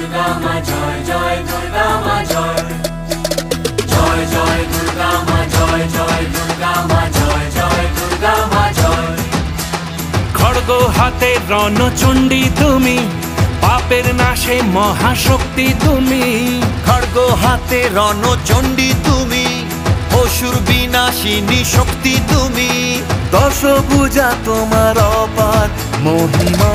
দুর্গা মা জয় জয় দুর্গা মা জয় জয় জয় দুর্গা মা জয় জয় দুর্গা মা জয় জয় দুর্গা মা জয়। খড়গ হাতে রণচণ্ডী তুমি, পাপের নাশে মহাশক্তি তুমি। খড়গ হাতে রণচণ্ডী তুমি, অসুর বিনাশিনী শক্তি তুমি। দশভুজা তোমার অপার মহিমা।